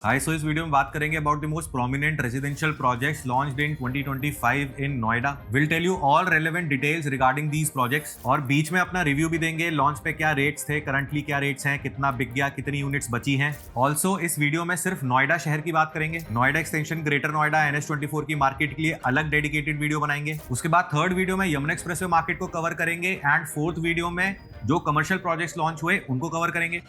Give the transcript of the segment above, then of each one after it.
हाय सो इस वीडियो में बात करेंगे about the most prominent residential projects launched in 2025 in Noida. विल टेल यू ऑल रेलेवेंट डिटेल्स रिगार्डिंग दीज प्रोजेक्ट्स और बीच में अपना रिव्यू भी देंगे। लॉन्च पे क्या रेट्स थे, करंटली क्या रेट्स हैं, कितना बिक गया, कितनी यूनिट्स बची हैं। ऑल्सो इस वीडियो में सिर्फ नोएडा शहर की बात करेंगे। Noida extension, greater Noida, NH24 की मार्केट के लिए अलग डेडिकेटेड वीडियो बनाएंगे। उसके बाद थर्ड वीडियो में यमुना एक्सप्रेसवे मार्केट को कवर करेंगे एंड फोर्थ वीडियो में जो कमर्शियल प्रोजेक्ट्स लॉन्च हुए उनको कवर करेंगे।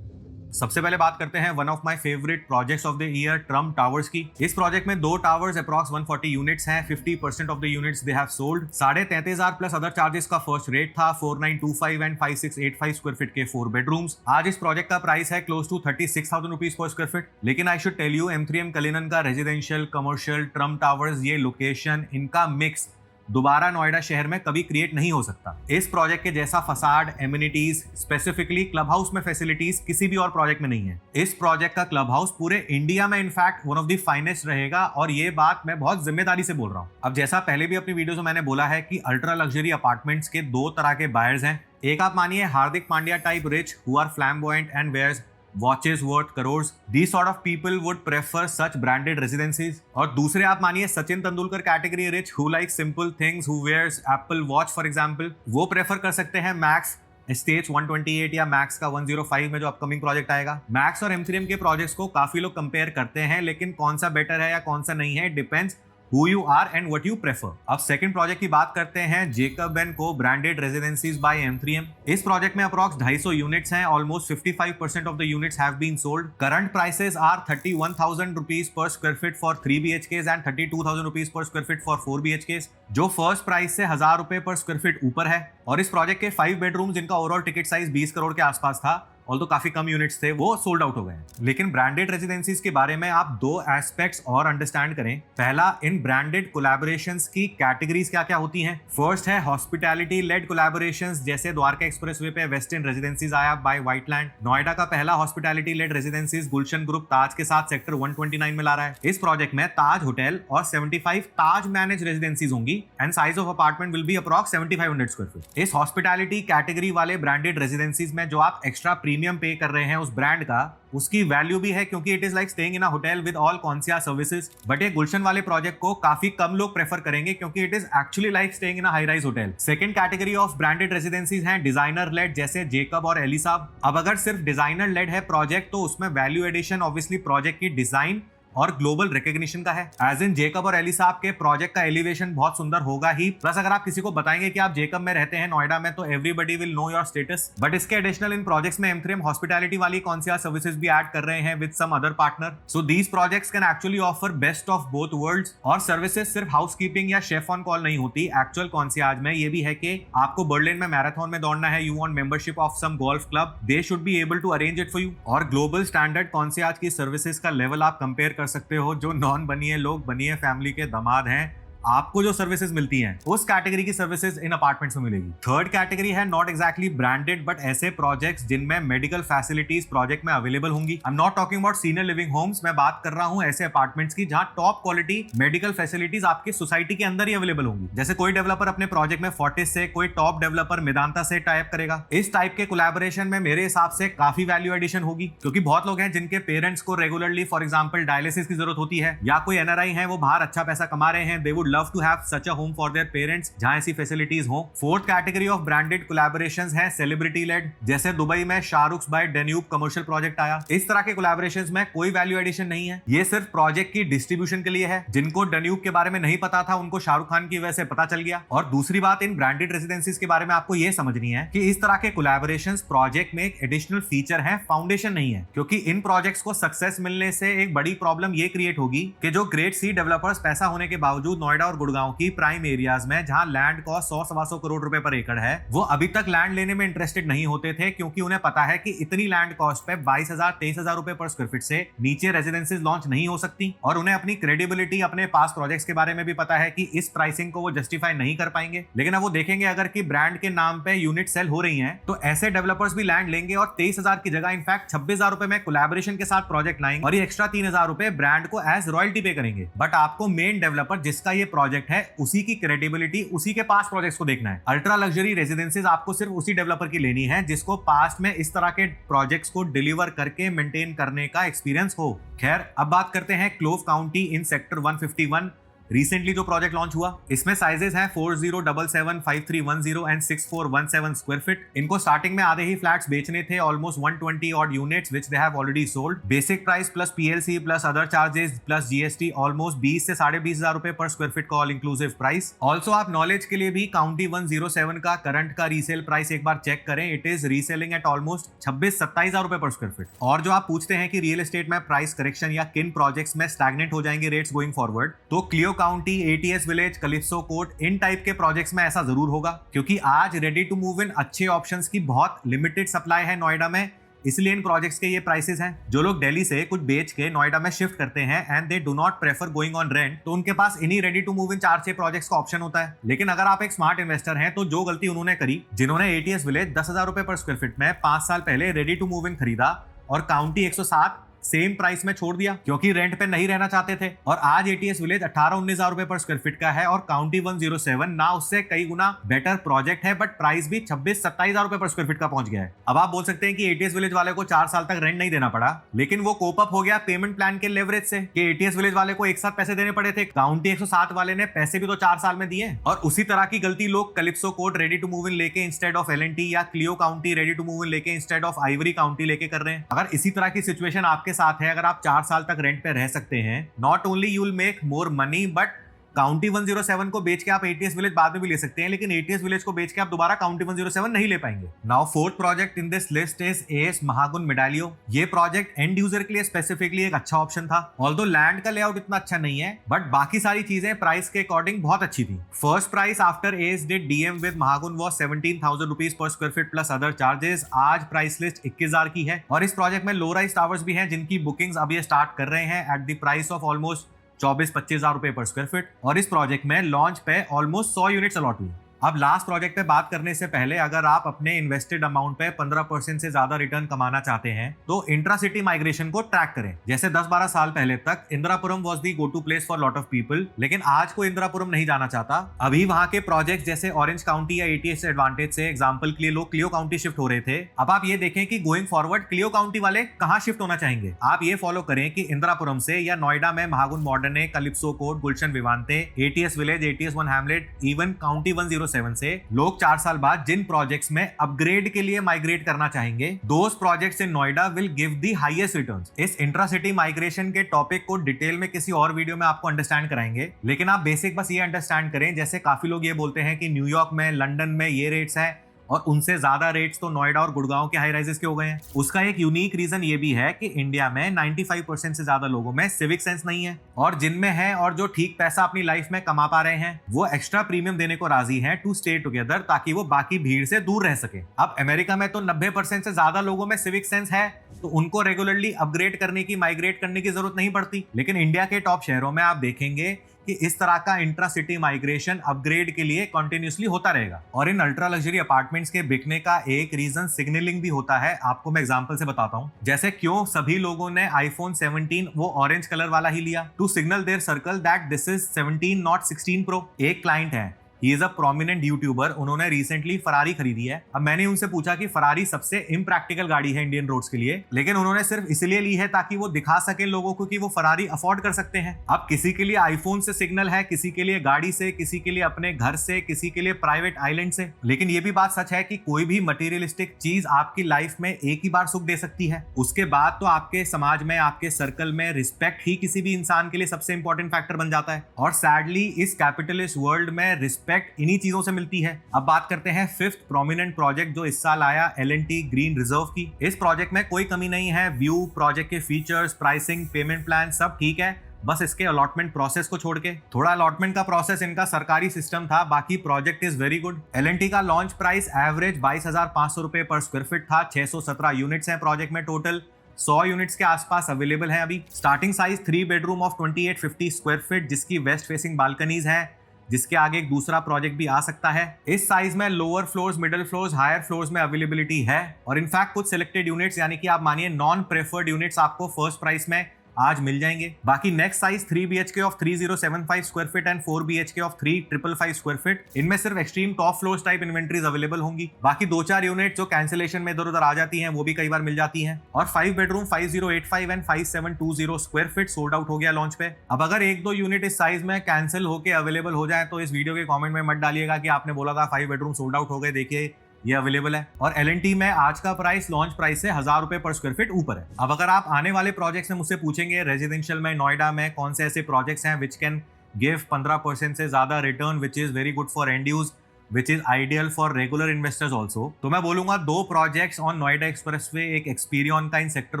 सबसे पहले बात करते हैं one of my favourite projects of the year, Trump towers की। इस प्रोजेक्ट में दो टावर्स अप्रॉक्स 140 यूनिट्स हैं। 50% of the units they have sold. 33,500 plus other charges का फर्स्ट रेट था। 4925 एंड 5685 स्क्वायर फीट के 4 बेडरूम्स। आज इस प्रोजेक्ट का प्राइस है close to 36,000 rupees per square feet. लेकिन I should tell you, M3M Cullinan का रेजिडेंशियल, कमर्शियल, ट्रम्प टावर्स, ये लोकेशन, इनका मिक्स दोबारा नोएडा शहर में कभी क्रिएट नहीं हो सकता। इस प्रोजेक्ट के जैसा facade, amenities, specifically club house में फैसिलिटीज किसी भी और प्रोजेक्ट में नहीं है। इस प्रोजेक्ट का क्लब हाउस पूरे इंडिया में in fact one of the finest रहेगा और ये बात मैं बहुत जिम्मेदारी से बोल रहा हूँ। अब जैसा पहले भी अपनी वीडियोस में मैंने बोला है कि अल्ट्रा लग्जरी अपार्टमेंट्स के दो तरह के बायर्स हैं। एक आप मानिए Hardik Pandya type rich who are flamboyant and wears watches worth crores. These sort of people would prefer such branded residencies. और दूसरे आप मानिए Sachin Tendulkar category rich who likes simple things, who wears Apple Watch for example, वो prefer कर सकते हैं max stage 128 या max का 105 में जो अपकमिंग प्रोजेक्ट आएगा। मैक्स और M3M के प्रोजेक्ट्स को काफी लोग कंपेयर करते हैं, लेकिन कौन सा बेटर है या कौन सा नहीं है, depends who you are and what you prefer। अब सेकंड प्रोजेक्ट की बात करते हैं, Jacob and Co branded residencies by M3M। इस प्रोजेक्ट में अप्रॉक्स 250 यूनिट्स हैं। Almost 55% of the units have been sold. Current prices are 31,000 rupees per square feet for 3 BHKs and 32,000 rupees per square feet for 4 BHKs, जो first price से 1,000 रुपए पर square feet ऊपर है। और इस प्रोजेक्ट के 5 बेडरूम जिनका ओवरऑल टिकट साइज 20 करोड़ के आसपास था, ऑल्दो काफी कम यूनिट्स थे, वो सोल्ड आउट हो गए। लेकिन ब्रांडेड रेजिडेंसीज के बारे में आप दो एस्पेक्ट्स और अंडरस्टैंड करें। पहला, इन ब्रांडेड कोलैबोरेशंस की कैटेगरीज क्या क्या होती हैं। फर्स्ट है हॉस्पिटैलिटी लेड कोलैबोरेशंस, जैसे द्वारका एक्सप्रेसवे पे वेस्टर्न रेजिडेंसीज आया बाय व्हाइटलैंड। नोएडा का पहला हॉस्पिटैलिटी लेड रेजिडेंसीज गुलशन ग्रुप ताज के साथ सेक्टर 129 में ला रहा है। इस प्रोजेक्ट में ताज होटल और 75 ताज मैनेज रेजिडेंसीज होंगी and size of apartment will be approx 7500 square feet. इस हॉस्पिटैलिटी कैटेगरी वाले ब्रांडेड रेजिडेंसीज में जो आप एक्स्ट्रा प्रीमियम पे कर रहे हैं उस ब्रांड का, उसकी वैल्यू भी है, क्योंकि it is like staying in a hotel with all conscious services. But ये गुलशन वाले प्रोजेक्ट को काफी कम लोग प्रेफर करेंगे, क्योंकि it is actually like staying in a high rise hotel. Second category of branded रेजिडेंसीज हैं डिजाइनर लेड, जैसे जेकब और एली साहब। अब अगर सिर्फ डिजाइनर लेड है प्रोजेक्ट, तो उसमें वैल्यू एडिशन ऑब्वियसली प्रोजेक्ट की डिजाइन और ग्लोबल रिकॉग्निशन का है। एज इन जेकब और एली साहब के प्रोजेक्ट का एलिवेशन बहुत सुंदर होगा ही। प्लस अगर आप किसी को बताएंगे कि आप जेकब में रहते हैं नोएडा में, तो everybody will know your status. But इसके एडिशनल इन प्रोजेक्ट्स में M3M हॉस्पिटैलिटी वाली कॉन्सियस सर्विसेज भी ऐड कर रहे हैं with some other partner. So these projects can actually offer best of both worlds. और सर्विसेज सिर्फ हाउसकीपिंग या शेफ ऑन कॉल नहीं होती। एक्चुअल कॉन्सियस में ये भी है कि आपको बर्लिन में मैराथन में दौड़ना है, you want membership of some golf club, they should be able to arrange it for you. और ग्लोबल स्टैंडर्ड कॉन्सियस की सर्विसेज का लेवल आप कंपेयर कर सकते हो। जो नॉन बनिए लोग, बनिए फैमिली के दामाद हैं, आपको जो सर्विसेज मिलती हैं उस कैटेगरी की सर्विसेज इन अपार्टमेंट्स में मिलेगी। थर्ड कैटेगरी है नॉट एक्जैक्टली ब्रांडेड बट ऐसे प्रोजेक्ट्स जिनमें मेडिकल फैसिलिटीज प्रोजेक्ट में अवेलेबल होंगी। I am not talking about senior living homes, मैं बात कर रहा हूं ऐसे अपार्टमेंट्स की जहां टॉप क्वालिटी मेडिकल फैसिलिटीज आपकी सोसाइटी के अंदर ही अवेलेबल होंगी। जैसे कोई डेवलपर अपने प्रोजेक्ट में फोर्टिस से, कोई टॉप डेवलपर मेदांता से टाइप करेगा। इस टाइप के कोलैबोरेशन में मेरे हिसाब से काफी वैल्यू एडिशन होगी, क्योंकि बहुत लोग हैं जिनके पेरेंट्स को रेगुलरली फॉर एग्जाम्पल डायलिसिस की जरूरत होती है, या कोई NRI है वो बाहर अच्छा पैसा कमा रहे हैं, they would love to have such home for their parents जहां ऐसी फैसिलिटीज हो। Fourth category of branded collaborations है सेलिब्रिटी लेड, जैसे दुबई में Shahrukh by Danube commercial project आया। इस तरह के कोलैबोरेशंस में कोई वैल्यू एडिशन नहीं है, ये सिर्फ प्रोजेक्ट की डिस्ट्रीब्यूशन के लिए है। जिनको डेन्यूब के बारे में नहीं पता था उनको शाहरुख खान की वजह से पता चल गया। और दूसरी बात, इन ब्रांडेड रेजिडेंसीज के बारे में आपको ये समझनी है कि इस तरह के कोलैबोरेशंस प्रोजेक्ट में एक एडिशनल फीचर है, फाउंडेशन नहीं है। क्योंकि इन प्रोजेक्ट्स को सक्सेस मिलने से एक बड़ी प्रॉब्लम ये क्रिएट होगी कि जो ग्रेट सी डेवलपर्स पैसा होने के बावजूद नोएडा और गुड़गांव की प्राइम एरियाज में जहां लैंड कॉस्ट 100-125 करोड़ रुपए पर एकड़ है, वो अभी तक लैंड लेने में इंटरेस्टेड नहीं होते थे, क्योंकि उन्हें पता है कि इतनी लैंड कॉस्ट पे 22,000-23,000 रुपए पर स्क्वायर फीट से नीचे रेजिडेंसीज लॉन्च नहीं हो सकती। और उन्हें अपनी क्रेडिबिलिटी, अपने पास प्रोजेक्ट्स के बारे में भी पता है कि इस प्राइसिंग को वो जस्टिफाई नहीं कर पाएंगे। लेकिन अब वो देखेंगे अगर कि ब्रांड के नाम पे यूनिट सेल हो रही हैं, तो ऐसे डेवलपर्स भी लैंड लेंगे और 23,000 की जगह इनफैक्ट 26,000 रुपए में कोलैबोरेशन के साथ प्रोजेक्ट लाएंगे और ये एक्स्ट्रा 3,000 रुपए ब्रांड को एज रॉयल्टी पे करेंगे। बट आपको मेन डेवलपर जिसका ये प्रोजेक्ट है उसी की क्रेडिबिलिटी, उसी के पास प्रोजेक्ट्स को देखना है। अल्ट्रा लग्जरी रेजिडेंसीज आपको सिर्फ उसी डेवलपर की लेनी है जिसको पास्ट में इस तरह के प्रोजेक्ट्स को डिलीवर करके मेंटेन करने का एक्सपीरियंस हो। खैर, अब बात करते हैं क्लोव काउंटी इन सेक्टर 151 रिसेंटली जो प्रोजेक्ट लॉन्च हुआ। इसमें साइजेस हैं 4077, 5310 एंड 6417 स्क्वायर फीट। इनको स्टार्टिंग में आधे ही फ्लैट्स बेचने थे, almost 120 odd units which they have already sold. Basic price plus PLC plus other charges plus GST almost 20 से 20,500 रुपए पर स्क्वायर फीट का ऑल इंक्लूसिव प्राइस। ऑल्सो आप नॉलेज के लिए भी काउंटी 107 का करंट का रीसेल प्राइस एक बार चेक करें। It is reselling eight almost 26-27,000 रुपए पर स्क्वायर फीट। और जो आप पूछते हैं कि रियल एस्टेट में प्राइस करेक्शन या किन प्रोजेक्ट्स में स्टैग्नेंट हो जाएंगे रेट्स गोइंग फॉरवर्ड, तो Cleo County, ATS Village, Calypso Court, इन टाइप के प्रोजेक्ट्स में ऐसा जरूर होगा क्योंकि आज रेडी टू मूव इन अच्छे ऑप्शंस की बहुत लिमिटेड सप्लाई है नोएडा में, इसलिए इन प्रोजेक्ट्स के ये प्राइसेस हैं। जो लोग दिल्ली से कुछ बेच के नोएडा में शिफ्ट करते हैं and they do not prefer going on rent, तो उनके पास इन्हीं ready to move in 4-6 projects का ऑप्शन होता है। लेकिन अगर आप एक स्मार्ट इन्वेस्टर हैं तो जो गलती उन्होंने करी, जिन्होंने एटीएस विलेज 10,000 रुपए पर स्क्वायर फीट में 5 साल पहले रेडी टू मूव इन खरीदा और काउंटी 107 सेम प्राइस में छोड़ दिया क्योंकि रेंट पे नहीं रहना चाहते थे, और आज एटीएस विलेज 18-19,000 रुपए पर स्क्वायर फीट का है और काउंटी 107 ना उससे कई गुना बेटर प्रोजेक्ट है, बट प्राइस भी 26-27,000 रुपए पर स्क्वायर फीट का पहुंच गया है। अब आप बोल सकते हैं कि एटीएस विलेज वाले को 4 साल तक रेंट नहीं देना पड़ा, लेकिन वो कोप अप हो गया पेमेंट प्लान के लेवरेज से कि एटीएस विलेज वाले को एक साथ पैसे देने पड़े थे, काउंटी 107 वाले ने पैसे भी तो 4 साल में दिए। और उसी तरह की गलती लोग Calypso court ready to move in लेके इंस्टेड ऑफ एलएनटी या Cleo County ready to move in लेके इंस्टेड ऑफ आइवरी काउंटी लेके कर रहे हैं। अगर इसी तरह की सिचुएशन आपके साथ है, अगर आप 4 साल तक रेंट पे रह सकते हैं, not only you will make more money but county 107 को बेच के आप एटीएस विलेज बाद में भी ले सकते हैं, लेकिन एटीएस विलेज को बेच के आप दोबारा काउंटी 107 नहीं ले पाएंगे। Now fourth project in this list is AS Mahagun Medalio. ये प्रोजेक्ट एंड यूजर के लिए स्पेसिफिकली एक अच्छा ऑप्शन था। ऑल्दो लैंड का लेआउट इतना अच्छा नहीं है, बट बाकी सारी चीजें प्राइस के अकॉर्डिंग बहुत अच्छी थी। First price after as did DM with Mahagun was 17,000 rupees per square feet plus other charges. आज प्राइस लिस्ट 21,000 की है और इस प्रोजेक्ट में लो राइज टावर्स भी हैं जिनकी बुकिंग्स अभी स्टार्ट कर रहे हैं at the price of almost 24-25,000 रुपए पर स्क्वायर फीट, और इस प्रोजेक्ट में लॉन्च पे ऑलमोस्ट 100 यूनिट्स अलॉट हुई। अब लास्ट प्रोजेक्ट पे बात करने से पहले अगर आप अपने इन्वेस्टेड अमाउंट पे 15% से ज्यादा रिटर्न कमाना चाहते हैं तो इंट्रा सिटी माइग्रेशन को ट्रैक करें। जैसे 10-12 साल पहले तक Indirapuram was the go to place for lot of people, लेकिन आज को इंदिरापुरम नहीं जाना चाहता। अभी वहां के प्रोजेक्ट जैसे ऑरेंज काउंटी या एटीएस एडवांटेज से एग्जाम्पल के लिए लोग क्लियो काउंटी शिफ्ट हो रहे थे। अब आप ये देखें कि गोइंग फॉरवर्ड क्लियो काउंटी वाले कहां शिफ्ट होना चाहेंगे। आप ये फॉलो करें कि इंदिरापुरम से या नोएडा में Mahagun Modern, Calypso Court, Gulshan Vivante, ATS Village, ATS 1 Hamlet, Even County 107 से लोग 4 साल बाद जिन प्रोजेक्ट्स में अपग्रेड के लिए माइग्रेट करना चाहेंगे, दोस projects in Noida will give the highest returns. इस इंट्रा सिटी माइग्रेशन के टॉपिक को डिटेल में किसी और वीडियो में आपको अंडरस्टैंड कराएंगे, लेकिन आप बेसिक बस ये अंडरस्टैंड करें, जैसे काफी लोग ये बोलते हैं कि न्यूयॉर्क में, लंदन में ये रेट्स हैं और उनसे ज्यादा रेट्स तो नोएडा और गुड़गांव के हाई राइजेस के हो गए हैं। उसका एक यूनिक रीजन ये भी है कि इंडिया में 95% से ज्यादा लोगों में सिविक सेंस नहीं है, और जिनमें है और जो ठीक पैसा अपनी लाइफ में कमा पा रहे हैं वो एक्स्ट्रा प्रीमियम देने को राजी हैं टू स्टे टुगेदर ताकि वो बाकी भीड़ से दूर रह सके। अब अमेरिका में तो 90% से ज्यादा लोगों में सिविक सेंस है तो उनको रेगुलरली अपग्रेड करने की, माइग्रेट करने की जरूरत नहीं पड़ती, लेकिन इंडिया के टॉप शहरों में आप देखेंगे कि इस तरह का इंट्रा सिटी माइग्रेशन अपग्रेड के लिए कंटिन्यूअसली होता रहेगा। और इन अल्ट्रा लग्जरी अपार्टमेंट्स के बिकने का एक रीजन सिग्नलिंग भी होता है। आपको मैं एग्जांपल से बताता हूं, जैसे क्यों सभी लोगों ने आईफोन 17 वो ऑरेंज कलर वाला ही लिया, to signal there circle that this is 17 not 16 pro. एक क्लाइंट है, he is a prominent YouTuber, उन्होंने रिसेंटली फरारी खरीदी है। अब मैंने उनसे पूछा कि फरारी सबसे इम्प्रैक्टिकल गाड़ी है इंडियन रोड्स के लिए, लेकिन उन्होंने सिर्फ इसलिए ली है ताकि वो दिखा सके लोगों को कि वो फरारी अफोर्ड कर सकते हैं। अब किसी के लिए आईफोन से सिग्नल है, किसी के लिए गाड़ी से, किसी के लिए अपने घर से, किसी के लिए प्राइवेट आइलैंड से। लेकिन ये भी बात सच है कि कोई भी मटेरियलिस्टिक चीज आपकी लाइफ में एक ही बार सुख दे सकती है, उसके बाद तो आपके समाज में, आपके सर्कल में रिस्पेक्ट ही किसी भी इंसान के लिए सबसे इंपॉर्टेंट फैक्टर बन जाता है। और सैडली इस कैपिटलिस्ट वर्ल्ड में रिस्पेक्ट इन्हीं चीजों से मिलती है। अब बात करते हैं फिफ्थ प्रोमिनेंट प्रोजेक्ट जो इस साल आया, एलएनटी ग्रीन रिजर्व की। इस प्रोजेक्ट में कोई कमी नहीं है, व्यू, प्रोजेक्ट के फीचर्स, प्राइसिंग, पेमेंट प्लान सब ठीक है, बस इसके अलॉटमेंट प्रोसेस को छोड़ के। थोड़ा अलॉटमेंट का प्रोसेस इनका सरकारी सिस्टम था, बाकी project is very good. LNT का लॉन्च प्राइस एवरेज 22,500 रुपए पर स्क्वायर फीट था। 617 यूनिट्स हैं प्रोजेक्ट में टोटल, 100 यूनिट्स के आसपास अवेलेबल हैं अभी। Starting size 3 bedroom of 2850 square feet जिसकी वेस्ट फेसिंग बालकनीज हैं, जिसके आगे एक दूसरा प्रोजेक्ट भी आ सकता है। इस साइज में lower floors, middle floors, higher floors में अवेलेबिलिटी है, और इनफैक्ट कुछ सिलेक्टेड यूनिट्स यानी कि आप मानिए नॉन प्रेफर्ड यूनिट्स आपको फर्स्ट प्राइस में आज मिल जाएंगे। बाकी next size 3 BHK of 3075 square feet and 4 BHK of 3555 square feet, इनमें सिर्फ extreme top floors type inventories available होंगी। बाकी 2-4 यूनिट जो कैंसिलेशन में इधर उधर आ जाती हैं वो भी कई बार मिल जाती हैं। और 5 bedroom 5085 and 5720 square feet sold out हो गया लॉन्च पे। अब अगर 1-2 यूनिट इस साइज में कैंसिल होके अवेलेबल हो जाए तो इस वीडियो के कमेंट में मत डालिएगा कि आपने बोला था 5 बेडरूम सोल्ड आउट हो गए, देखिए ये अवेलेबल है। और L&T में आज का प्राइस लॉन्च प्राइस से 1000 रुपए पर स्क्वायर फीट ऊपर है। अब अगर आप आने वाले प्रोजेक्ट्स में मुझसे पूछेंगे रेजिडेंशियल में नोएडा में कौन से ऐसे प्रोजेक्ट्स हैं विच कैन गिव 15% से ज्यादा return which is very good for and use, which is ideal for regular investors also, तो मैं बोलूंगा 2 प्रोजेक्ट्स ऑन नोएडा एक्सप्रेसवे, एक एक्सपीरियन का इन सेक्टर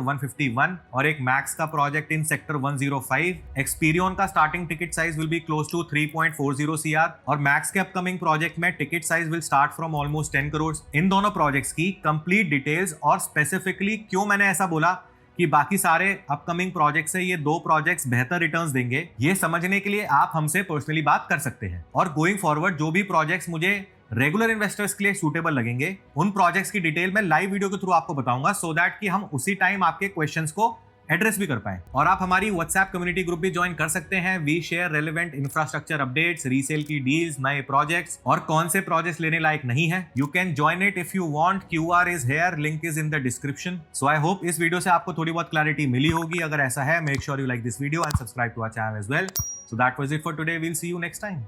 151 और एक मैक्स का प्रोजेक्ट इन सेक्टर 105। एक्सपीरियन का starting ticket size will be close to 3.40 CR और मैक्स के अपकमिंग प्रोजेक्ट में ticket size will start from almost 10 crore. इन दोनों प्रोजेक्ट्स की कंप्लीट डिटेल्स और स्पेसिफिकली क्यों मैंने ऐसा बोला कि बाकी सारे अपकमिंग प्रोजेक्ट से ये 2 प्रोजेक्ट्स बेहतर रिटर्न्स देंगे, ये समझने के लिए आप हमसे पर्सनली बात कर सकते हैं। और गोइंग फॉरवर्ड जो भी प्रोजेक्ट्स मुझे रेगुलर इन्वेस्टर्स के लिए सूटेबल लगेंगे उन प्रोजेक्ट्स की डिटेल में लाइव वीडियो के थ्रू आपको बताऊंगा, सो दैट कि हम उसी टाइम आपके क्वेश्चंस को एड्रेस भी कर पाए। और आप हमारी व्हाट्सएप कम्युनिटी ग्रुप भी ज्वाइन कर सकते हैं। We share relevant infrastructure updates, resale की डील्स, नए प्रोजेक्ट्स और कौन से प्रोजेक्ट्स लेने लायक नहीं है। You can join it if you want, QR is here, link is in the description. So I hope इस वीडियो से आपको थोड़ी बहुत क्लैरिटी मिली होगी। अगर ऐसा है, make sure you like this video and subscribe to our channel as well. So that was it for today, we'll see you next time.